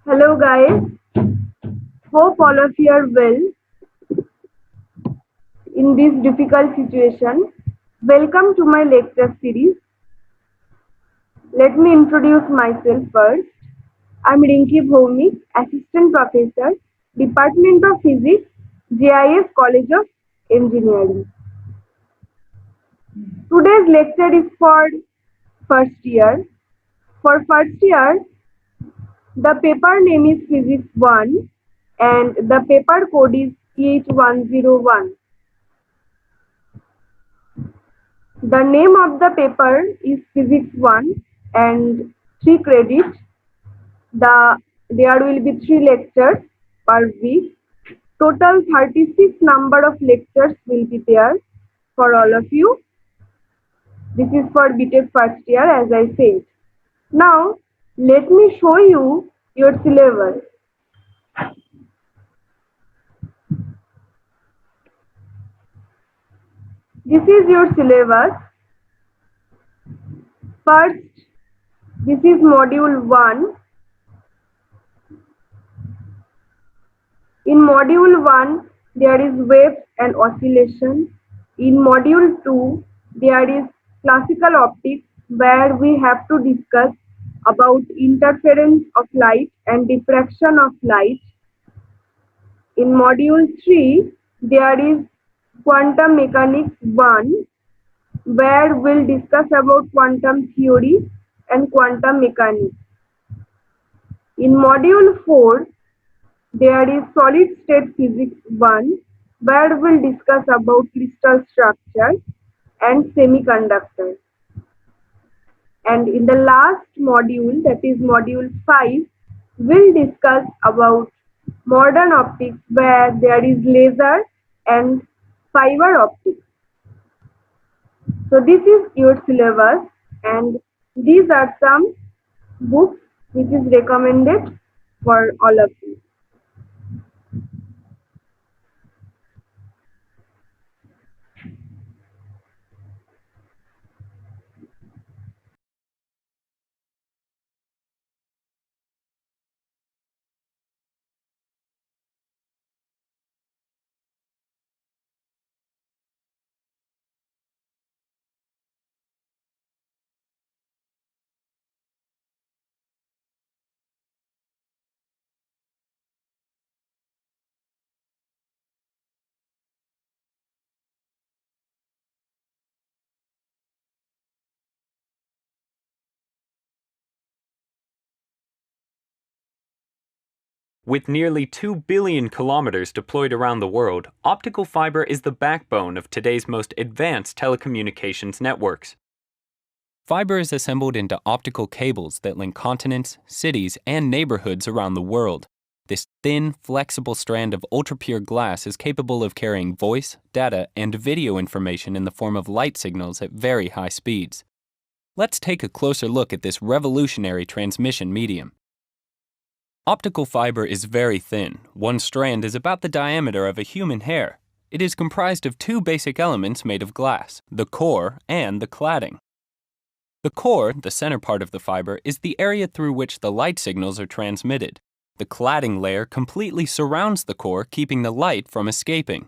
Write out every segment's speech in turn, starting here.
Hello guys, hope all of you are well in this difficult situation. Welcome to my lecture series. Let me introduce myself first. I'm Rinki Bhaumik, Assistant Professor, Department of Physics, JIS College of Engineering. Today's lecture is for first year. For first year, the paper name is Physics 1 and the paper code is EH101. The name of the paper is Physics 1 and 3 credits. There will be 3 lectures per week. Total 36 number of lectures will be there for all of you. This is for BTech first year as I said. Now let me show you your syllabus. This is your syllabus. First, this is module 1. In module 1, there is waves and oscillation. In module 2, there is classical optics where we have to discuss about interference of light and diffraction of light. In module 3, there is quantum mechanics 1 where we'll discuss about quantum theory and quantum mechanics. In module 4, there is solid state physics 1 where we'll discuss about crystal structure and semiconductors. And in the last module, that is module 5, we'll discuss about modern optics where there is laser and fiber optics. So this is your syllabus and these are some books which is recommended for all of you. With nearly 2 billion kilometers deployed around the world, optical fiber is the backbone of today's most advanced telecommunications networks. Fiber is assembled into optical cables that link continents, cities, and neighborhoods around the world. This thin, flexible strand of ultra-pure glass is capable of carrying voice, data, and video information in the form of light signals at very high speeds. Let's take a closer look at this revolutionary transmission medium. Optical fiber is very thin. One strand is about the diameter of a human hair. It is comprised of 2 basic elements made of glass, the core and the cladding. The core, the center part of the fiber, is the area through which the light signals are transmitted. The cladding layer completely surrounds the core, keeping the light from escaping.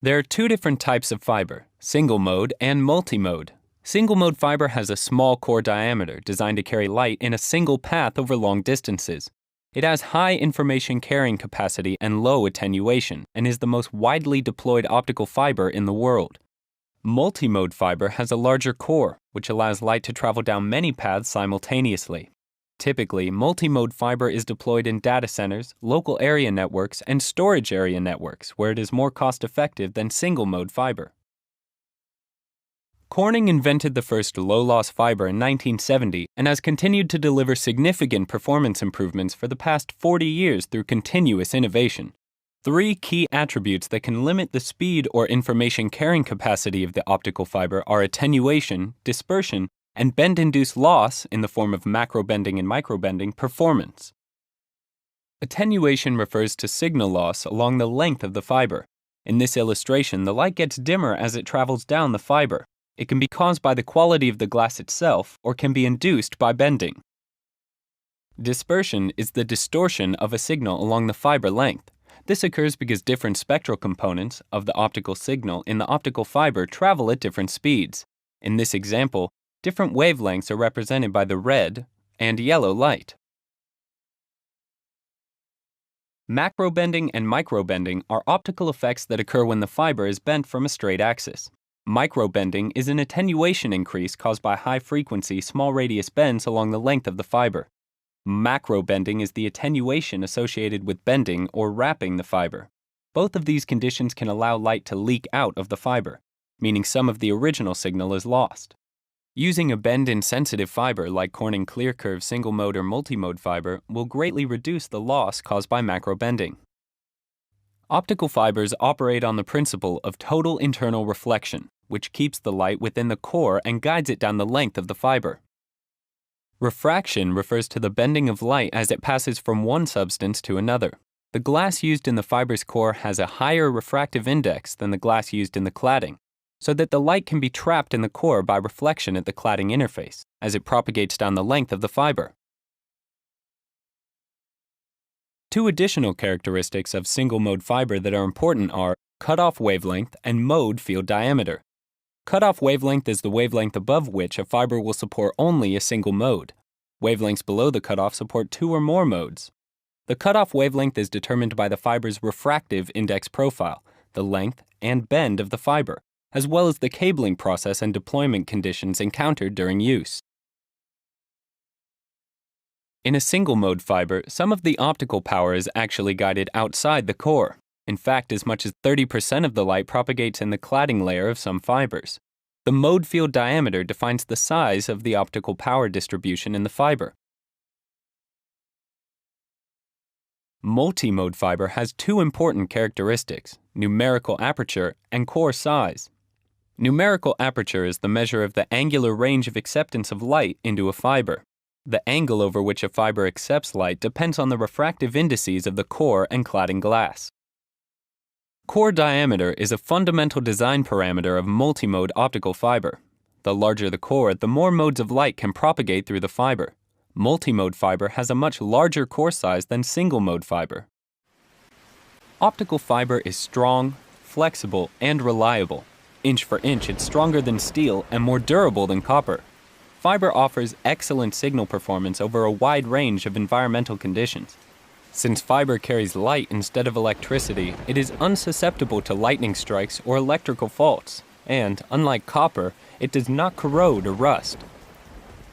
There are 2 different types of fiber, single mode and multi-mode. Single mode fiber has a small core diameter designed to carry light in a single path over long distances. It has high information carrying capacity and low attenuation, and is the most widely deployed optical fiber in the world. Multi-mode fiber has a larger core, which allows light to travel down many paths simultaneously. Typically, multi-mode fiber is deployed in data centers, local area networks, and storage area networks, where it is more cost-effective than single-mode fiber. Corning invented the first low-loss fiber in 1970 and has continued to deliver significant performance improvements for the past 40 years through continuous innovation. 3 key attributes that can limit the speed or information carrying capacity of the optical fiber are attenuation, dispersion, and bend-induced loss in the form of macrobending and microbending performance. Attenuation refers to signal loss along the length of the fiber. In this illustration, the light gets dimmer as it travels down the fiber. It can be caused by the quality of the glass itself or can be induced by bending. Dispersion is the distortion of a signal along the fiber length. This occurs because different spectral components of the optical signal in the optical fiber travel at different speeds. In this example, different wavelengths are represented by the red and yellow light. Macrobending and microbending are optical effects that occur when the fiber is bent from a straight axis. Microbending is an attenuation increase caused by high-frequency, small-radius bends along the length of the fiber. Macrobending is the attenuation associated with bending or wrapping the fiber. Both of these conditions can allow light to leak out of the fiber, meaning some of the original signal is lost. Using a bend-insensitive fiber like Corning ClearCurve single-mode or multi-mode fiber will greatly reduce the loss caused by macrobending. Optical fibers operate on the principle of total internal reflection, which keeps the light within the core and guides it down the length of the fiber. Refraction refers to the bending of light as it passes from one substance to another. The glass used in the fiber's core has a higher refractive index than the glass used in the cladding, so that the light can be trapped in the core by reflection at the cladding interface, as it propagates down the length of the fiber. Two additional characteristics of single-mode fiber that are important are cutoff wavelength and mode field diameter. Cutoff wavelength is the wavelength above which a fiber will support only a single mode. Wavelengths below the cutoff support two or more modes. The cutoff wavelength is determined by the fiber's refractive index profile, the length and bend of the fiber, as well as the cabling process and deployment conditions encountered during use. In a single-mode fiber, some of the optical power is actually guided outside the core. In fact, as much as 30% of the light propagates in the cladding layer of some fibers. The mode field diameter defines the size of the optical power distribution in the fiber. Multi-mode fiber has two important characteristics: numerical aperture and core size. Numerical aperture is the measure of the angular range of acceptance of light into a fiber. The angle over which a fiber accepts light depends on the refractive indices of the core and cladding glass. Core diameter is a fundamental design parameter of multi-mode optical fiber. The larger the core, the more modes of light can propagate through the fiber. Multi-mode fiber has a much larger core size than single-mode fiber. Optical fiber is strong, flexible, and reliable. Inch for inch, it's stronger than steel and more durable than copper. Fiber offers excellent signal performance over a wide range of environmental conditions. Since fiber carries light instead of electricity, it is unsusceptible to lightning strikes or electrical faults, and, unlike copper, it does not corrode or rust.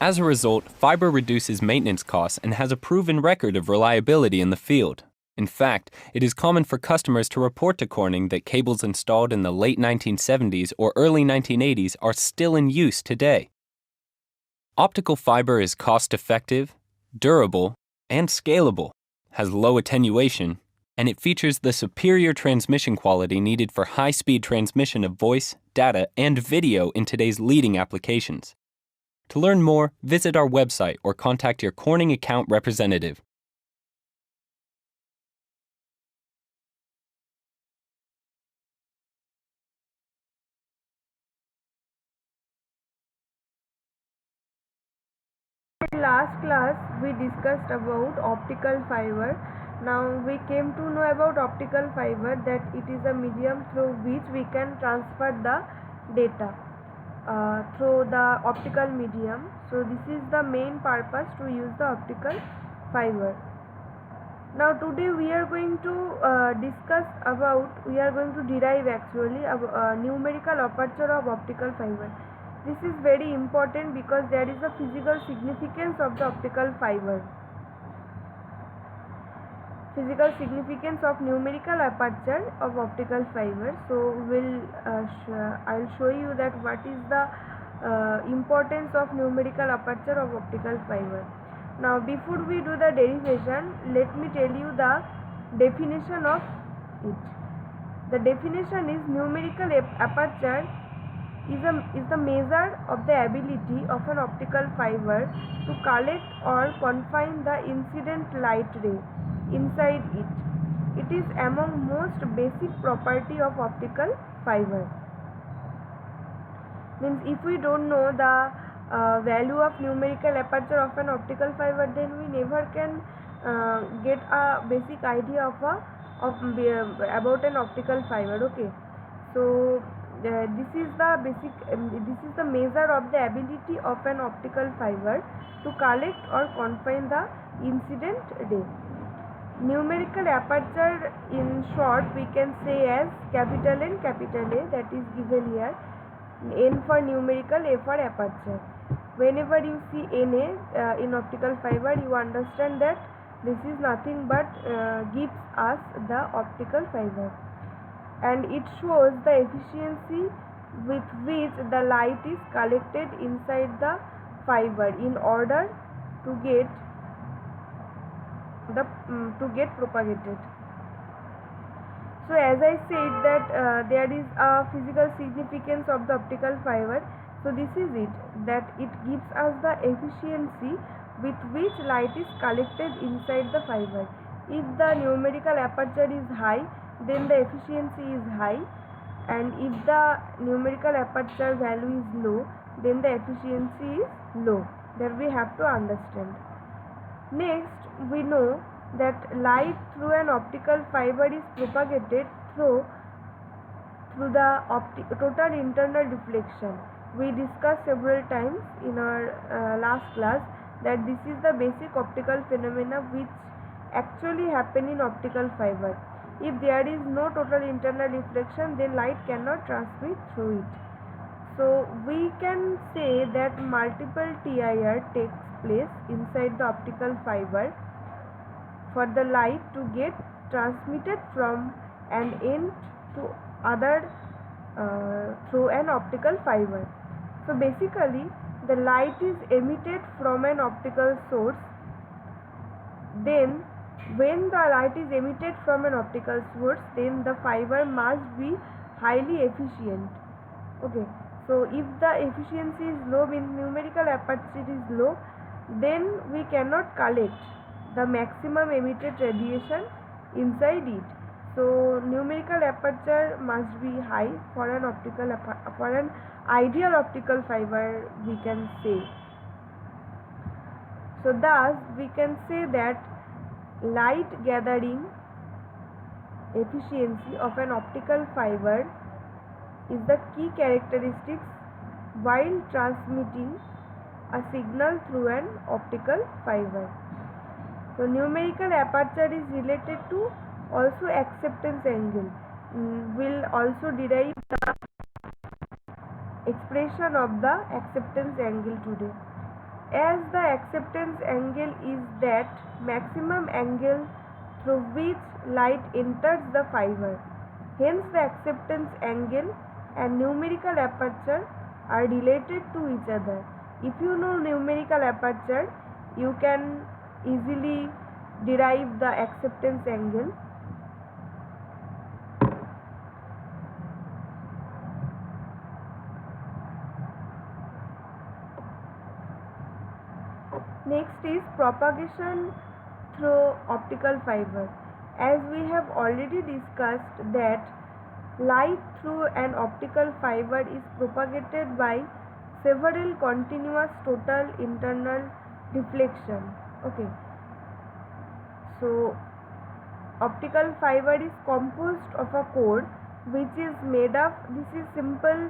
As a result, fiber reduces maintenance costs and has a proven record of reliability in the field. In fact, it is common for customers to report to Corning that cables installed in the late 1970s or early 1980s are still in use today. Optical fiber is cost-effective, durable, and scalable, has low attenuation, and it features the superior transmission quality needed for high-speed transmission of voice, data, and video in today's leading applications. To learn more, visit our website or contact your Corning account representative. In last class, we discussed about optical fiber. Now we came to know about optical fiber, that it is a medium through which we can transfer the data through the optical medium. So this is the main purpose to use the optical fiber. Now today we are going to derive actually numerical aperture of optical fiber. This is very important because there is a physical significance of the optical fiber. Physical significance of numerical aperture of optical fiber. So I'll show you that what is the importance of numerical aperture of optical fiber. Now before we do the derivation, let me tell you the definition of it. The definition is numerical aperture is the measure of the ability of an optical fiber to collect or confine the incident light ray inside it. It is among most basic property of optical fiber. Means if we don't know the value of numerical aperture of an optical fiber, then we never can get a basic idea about an optical fiber. Okay, so this is the measure of the ability of an optical fiber to collect or confine the incident ray. Numerical aperture, in short, we can say as capital N, capital A, that is given here. N for numerical, A for aperture. Whenever you see Na in optical fiber, you understand that this is nothing but gives us the optical fiber, and it shows the efficiency with which the light is collected inside the fiber in order to get propagated. So as I said that there is a physical significance of the optical fiber. So this is it, that it gives us the efficiency with which light is collected inside the fiber. If the numerical aperture is high, then the efficiency is high, and if the numerical aperture value is low, then the efficiency is low. That we have to understand. Next, we know that light through an optical fiber is propagated through the total internal reflection. We discussed several times in our last class that this is the basic optical phenomena which actually happen in optical fiber. If there is no total internal reflection, then light cannot transmit through it. So we can say that multiple TIR takes place inside the optical fiber for the light to get transmitted from an end to other through an optical fiber. So basically, the light is emitted from an optical source. Then when the light is emitted from an optical source, then the fiber must be highly efficient. Okay, so if the efficiency is low, means numerical aperture is low, then we cannot collect the maximum emitted radiation inside it. So numerical aperture must be high for an ideal optical fiber, we can say. So thus we can say that light gathering efficiency of an optical fiber is the key characteristics while transmitting a signal through an optical fiber. So numerical aperture is related to also acceptance angle. Will also derive the expression of the acceptance angle today. As the acceptance angle is that maximum angle through which light enters the fiber. Hence the acceptance angle and numerical aperture are related to each other. If you know numerical aperture, you can easily derive the acceptance angle. Next is propagation through optical fiber. As we have already discussed that light through an optical fiber is propagated by several continuous total internal reflection. Okay, so optical fiber is composed of a core which is made of, this is simple,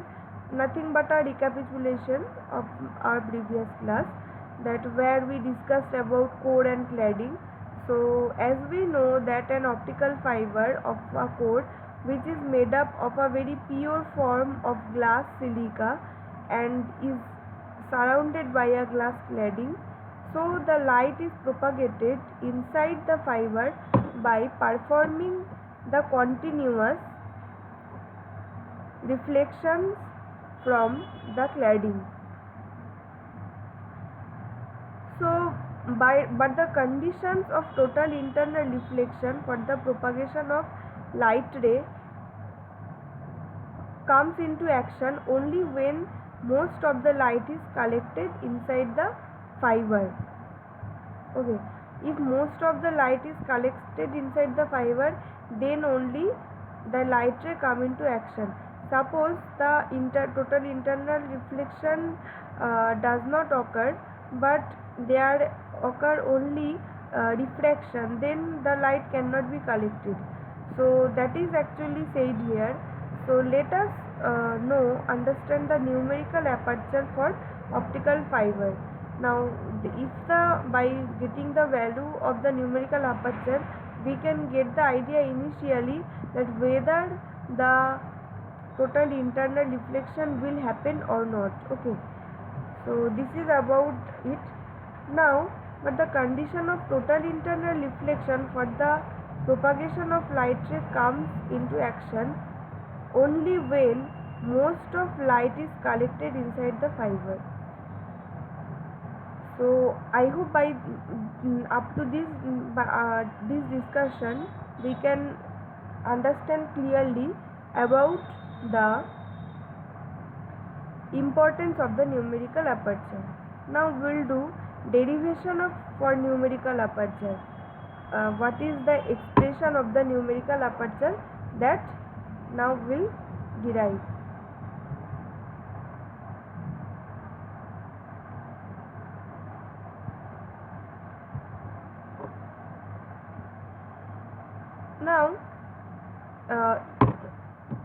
nothing but a recapitulation of our previous class, that where we discussed about core and cladding. So as we know that an optical fiber of a core which is made up of a very pure form of glass silica and is surrounded by a glass cladding. So the light is propagated inside the fiber by performing the continuous reflections from the cladding. So but the conditions of total internal reflection for the propagation of light ray comes into action only when most of the light is collected inside the fiber. Okay, if most of the light is collected inside the fiber, then only the light ray come into action. Suppose the total internal reflection does not occur, but there occur only refraction, then the light cannot be collected. So that is actually said here. So let us understand the numerical aperture for optical fiber. Now if by getting the value of the numerical aperture, we can get the idea initially that whether the total internal reflection will happen or not. Okay, so this is about it. Now, but the condition of total internal reflection for the propagation of light ray comes into action only when most of light is collected inside the fiber. So I hope by up to this discussion we can understand clearly about the importance of the numerical aperture. Now we'll do derivation of for numerical aperture. What is the expression of the numerical aperture, that now we'll derive. Now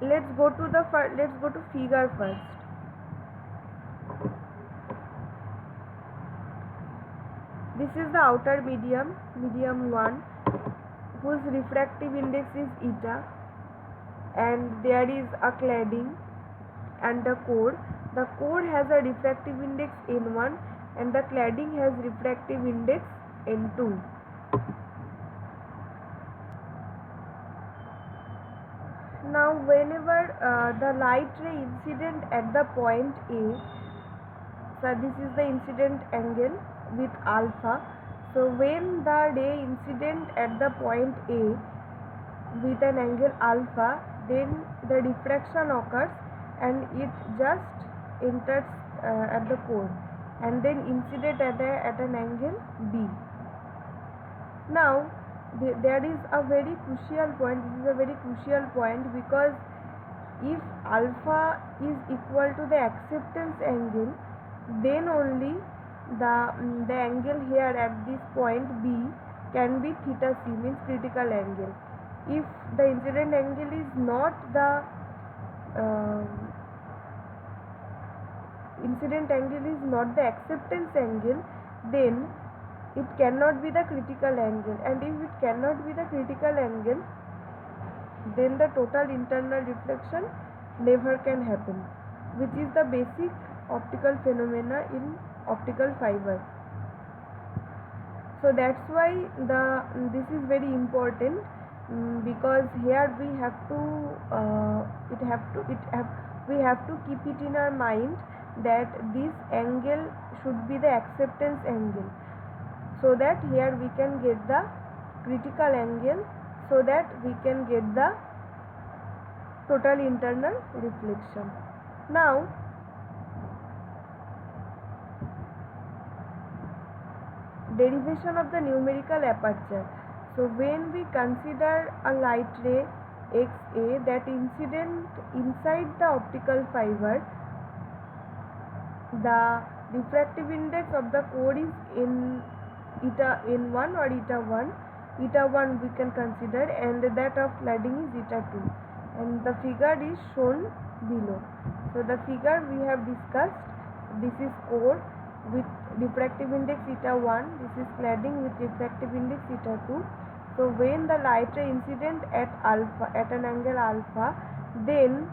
let's go to figure first. This is the outer medium 1, whose refractive index is eta, and there is a cladding and the core. The core has a refractive index n1 and the cladding has refractive index n2. Now whenever the light ray incident at the point A, so this is the incident angle with alpha. So when the ray incident at the point A with an angle alpha, then the diffraction occurs and it just enters at the core and then incident at an angle B. Now there is a very crucial point. This is a very crucial point, because if alpha is equal to the acceptance angle, then only the angle here at this point B can be theta c, means critical angle. If the incident angle is not the acceptance angle, then it cannot be the critical angle, and if it cannot be the critical angle, then the total internal reflection never can happen, which is the basic optical phenomena in optical fiber. So that's why this is very important, because here we have to keep it in our mind that this angle should be the acceptance angle, so that here we can get the critical angle, so that we can get the total internal reflection. Now derivation of the numerical aperture. So when we consider a light ray XA that incident inside the optical fiber, the refractive index of the core is in eta n1 or eta 1. Eta 1 we can consider, and that of cladding is eta 2, and the figure is shown below. So the figure we have discussed, this is core with refractive index eta 1, this is cladding with refractive index eta 2. So when the light ray incident at an angle alpha, then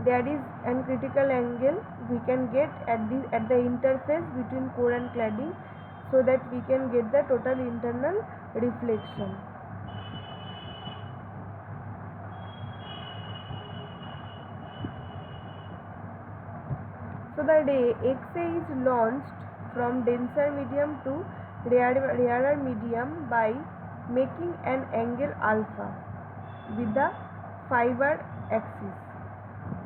there is an critical angle we can get at the interface between core and cladding, so that we can get the total internal reflection. So the ray XA is launched from denser medium to rarer medium by making an angle alpha with the fiber axis.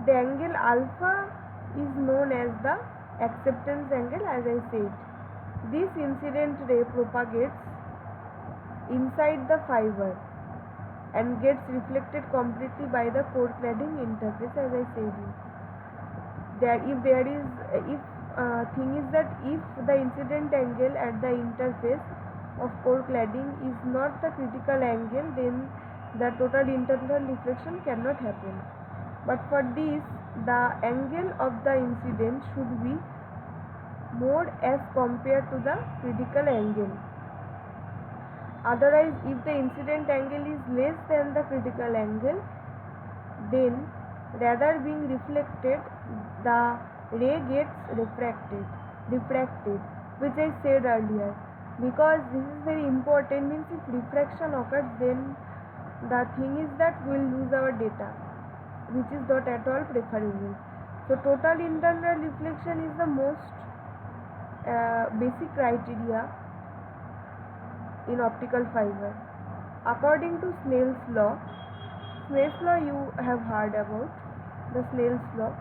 The angle alpha is known as the acceptance angle, as I said. This incident ray propagates inside the fiber and gets reflected completely by the core cladding interface, as I said. thing is that if the incident angle at the interface of core cladding is not the critical angle, then the total internal reflection cannot happen. But for this, the angle of the incident should be more as compared to the critical angle. Otherwise, if the incident angle is less than the critical angle, then rather being reflected, the ray gets refracted, which I said earlier. Because this is very important, means if refraction occurs, then the thing is that we will lose our data, which is not at all preferable. So total internal reflection is the most basic criteria in optical fiber. According to Snell's law you have heard about the Snell's law.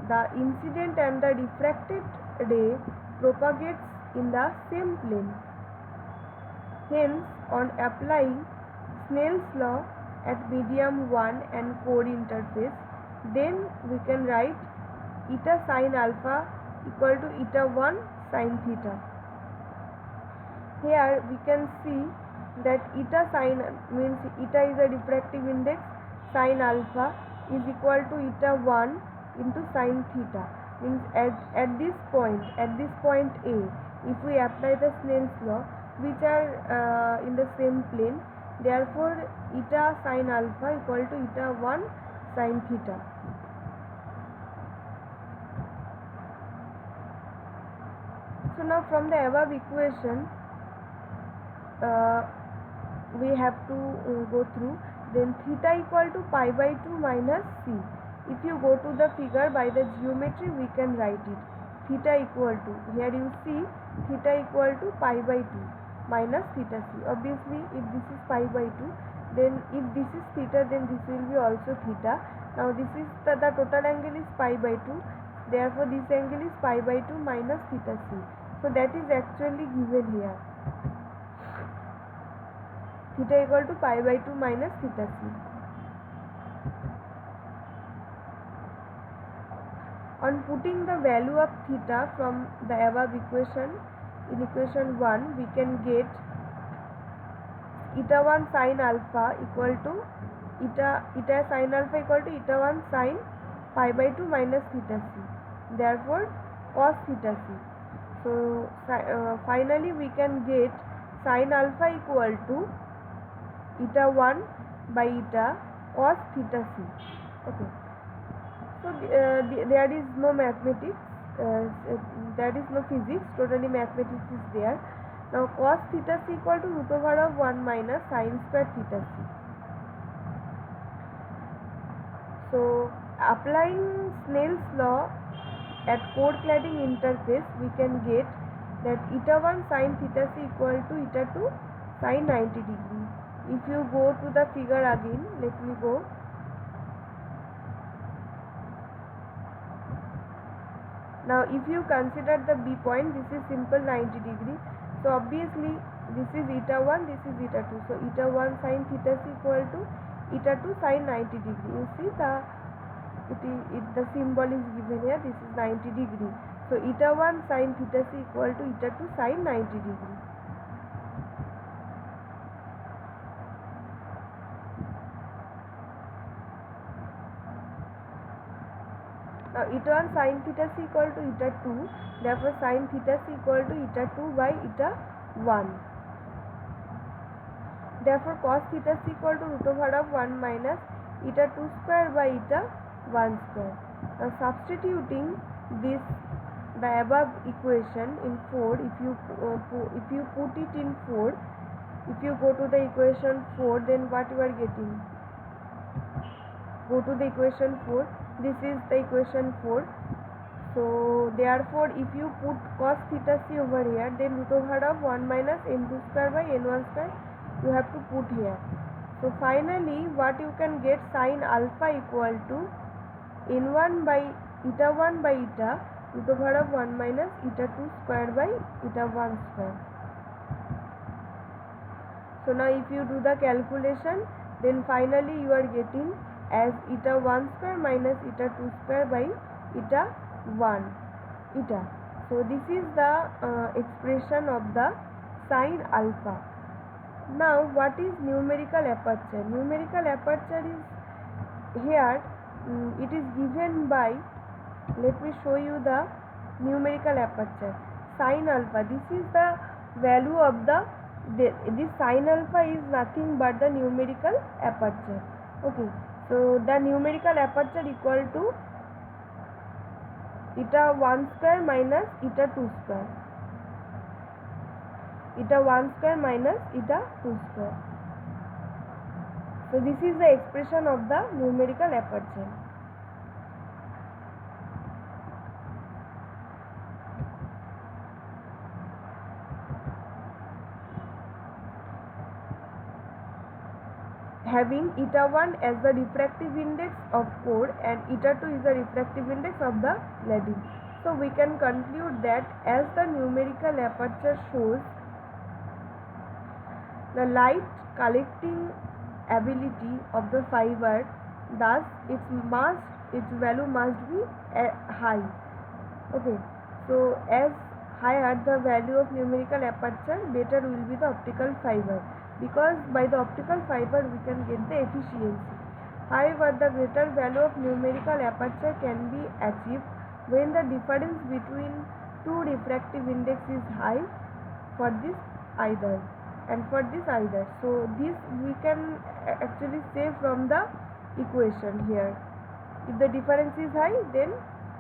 The incident and the refracted ray propagates in the same plane. Hence, on applying Snell's law at medium 1 and core interface, then we can write eta sin alpha equal to eta 1 sin theta. Here we can see that eta sin means eta is a refractive index, sin alpha is equal to eta 1 into sin theta, means at this point A, if we apply the Snell's law, which are in the same plane, therefore eta sin alpha equal to eta 1 sin theta. So now from the above equation we have to go through, then theta equal to pi by 2 minus c. If you go to the figure by the geometry, we can write it. Theta equal to, here you see theta equal to pi by 2 minus theta c. Obviously, if this is pi by 2, then if this is theta, then this will be also theta. Now this is the total angle is pi by 2, therefore this angle is pi by 2 minus theta c. So that is actually given here. Theta equal to pi by 2 minus theta c. On putting the value of theta from the above equation, in equation 1, we can get eta 1 sin alpha equal to eta sin alpha equal to eta 1 sin pi by 2 minus theta c. Therefore, cos theta c. So finally we can get sin alpha equal to eta 1 by eta cos theta c. Okay. So there is no mathematics, there is no physics, totally mathematics is there. Now cos theta c equal to root over of 1 minus sin square theta c. So applying Snell's law at core cladding interface, we can get that eta 1 sin theta c equal to eta 2 sin 90 degree. If you go to the figure again, let me go. Now if you consider the B point, this is simple 90 degree. So obviously this is eta 1, this is eta 2. So eta 1 sin theta c equal to eta 2 sin 90 degree. You see the symbol is given here, this is 90 degree. So eta 1 sin theta c equal to eta 2 sin 90 degree. Now eta 1 sin theta c equal to eta 2, therefore sin theta c equal to eta 2 by eta 1. Therefore cos theta c equal to root over of 1 minus eta 2 square by eta 1 square. Now substituting this the above equation in 4, if you put it in 4, if you go to the equation 4, then what you are getting? Go to the equation 4. This is the equation 4. So therefore if you put cos theta c over here, then root over of 1 minus n2 square by n1 square you have to put here. So finally what you can get, sin alpha equal to n1 by eta 1 by eta root over of 1 minus eta 2 square by eta 1 square. So now if you do the calculation, then finally you are getting as eta 1 square minus eta 2 square by eta 1 eta. So this is the expression of the sine alpha. Now what is numerical aperture? Numerical aperture is here, it is given by, let me show you the numerical aperture. Sine alpha, this is the value of this sine alpha is nothing but the numerical aperture. Okay, so the numerical aperture equal to eta 1 square minus eta 2 square, eta 1 square minus eta 2 square. So this is the expression of the numerical aperture. Having eta 1 as the refractive index of core and eta 2 is the refractive index of the cladding. So we can conclude that as the numerical aperture shows the light collecting ability of the fiber, thus its value must be high. Okay, so as higher the value of numerical aperture, better will be the optical fiber, because by the optical fiber we can get the efficiency. However, the greater value of numerical aperture can be achieved when the difference between two refractive index is high for this either and for this either. So this we can actually say from the equation here. If the difference is high, then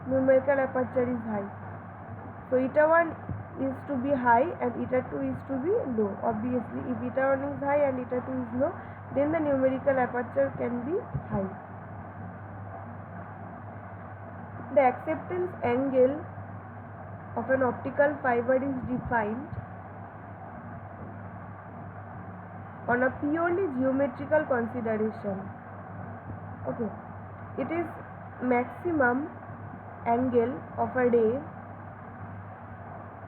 numerical aperture is high. So eta 1 is to be high and eta 2 is to be low. Obviously, if eta 1 is high and eta 2 is low, then the numerical aperture can be high. The acceptance angle of an optical fiber is defined on a purely geometrical consideration. Okay, it is maximum angle of a ray.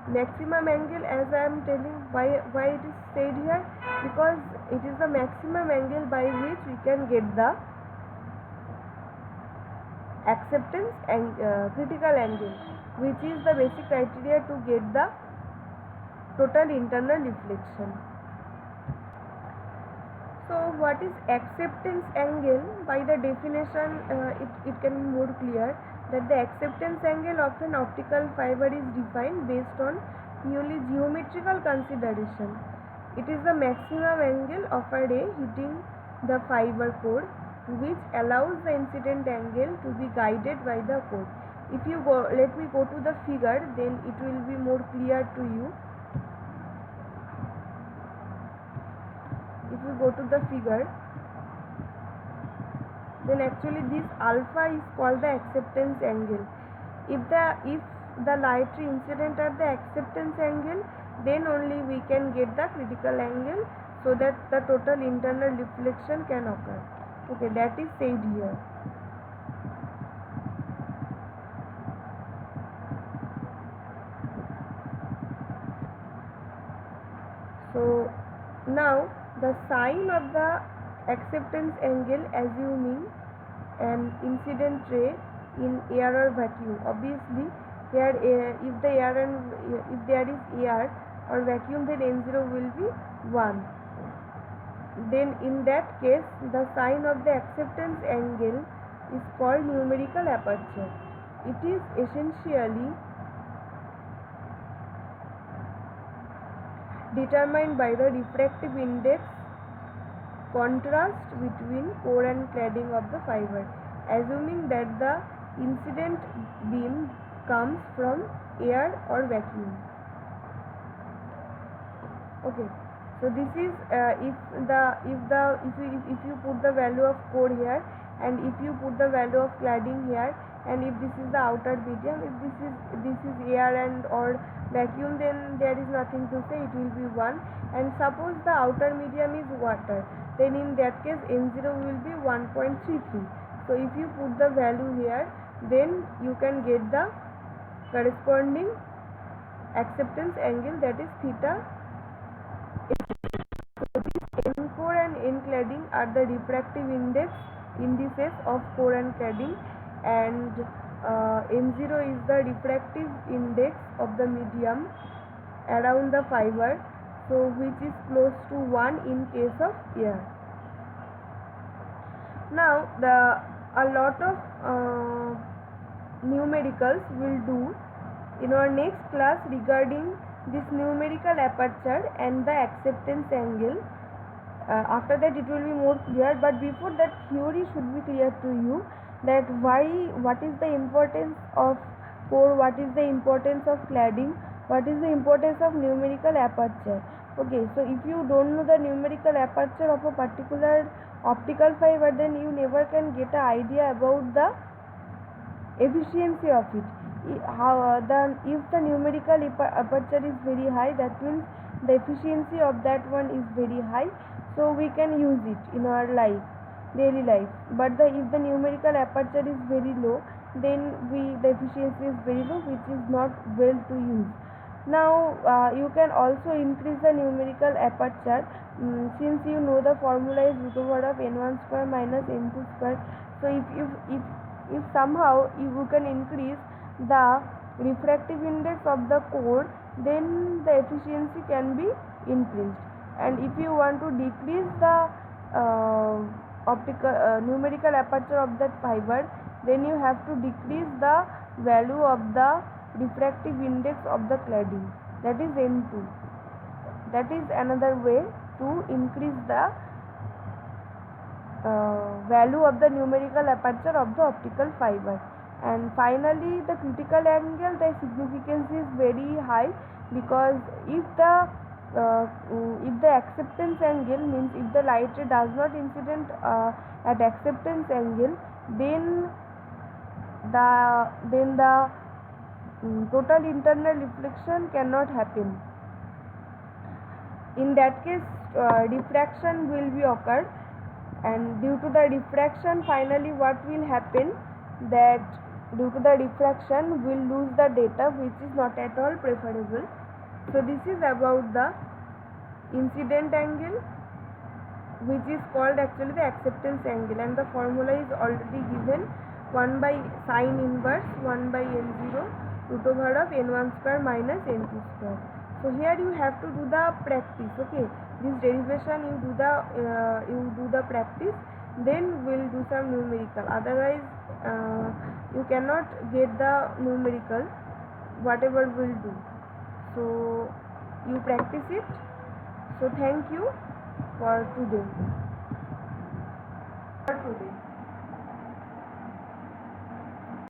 Maximum angle, as I am telling, why it is said here, because it is the maximum angle by which we can get the acceptance and critical angle, which is the basic criteria to get the total internal reflection. So what is acceptance angle? By the definition, it can be more clear that the acceptance angle of an optical fiber is defined based on purely geometrical consideration. It is the maximum angle of a ray hitting the fiber core, which allows the incident angle to be guided by the core. If you go, let me go to the figure, then it will be more clear to you. If you go to the figure, then actually this alpha is called the acceptance angle. If the light ray incident at the acceptance angle, then only we can get the critical angle, so that the total internal reflection can occur. Okay, that is said here. So now the sign of the acceptance angle assuming an incident ray in air or vacuum. Obviously here if there is air or vacuum, then n0 will be 1. Then in that case the sign of the acceptance angle is called numerical aperture. It is essentially determined by the refractive index contrast between core and cladding of the fiber, assuming that the incident beam comes from air or vacuum. Okay, so this is if you put the value of core here, and if you put the value of cladding here, and if this is the outer medium, if this is air and or vacuum, then there is nothing to say, it will be 1. And suppose the outer medium is water, then in that case n0 will be 1.33. so if you put the value here, then you can get the corresponding acceptance angle, that is theta. So this n core and n cladding are the refractive indices of core and cladding, and n0 is the refractive index of the medium around the fiber, so which is close to 1 in case of air. Now a lot of numericals will do in our next class regarding this numerical aperture and the acceptance angle. After that it will be more clear, but before that theory should be clear to you, that what is the importance of core, what is the importance of cladding, what is the importance of numerical aperture. Okay, so if you don't know the numerical aperture of a particular optical fiber, then you never can get an idea about the efficiency of it. If the numerical aperture is very high, that means the efficiency of that one is very high, so we can use it in our daily life. But if the numerical aperture is very low, then the efficiency is very low, which is not well to use. Now you can also increase the numerical aperture, since you know the formula is root over of n1 square minus n2 square. So if somehow you can increase the refractive index of the core, then the efficiency can be increased. And if you want to decrease the numerical aperture of that fiber, then you have to decrease the value of the refractive index of the cladding, that is n2. That is another way to increase the value of the numerical aperture of the optical fiber. And finally, the critical angle, the significance is very high, because if the acceptance angle, means if the light ray does not incident at acceptance angle, then the total internal reflection cannot happen. In that case, diffraction will be occurred, and due to the diffraction, finally what will happen, that due to the diffraction we will lose the data, which is not at all preferable. So this is about the incident angle, which is called actually the acceptance angle, and the formula is already given: 1 by sine inverse 1 by n0 root over of n1 square minus n2 square. So here you have to do the practice. Okay, this derivation you do the practice, then we'll do some numerical. Otherwise you cannot get the numerical whatever we'll do. So you practice it. So thank you for today.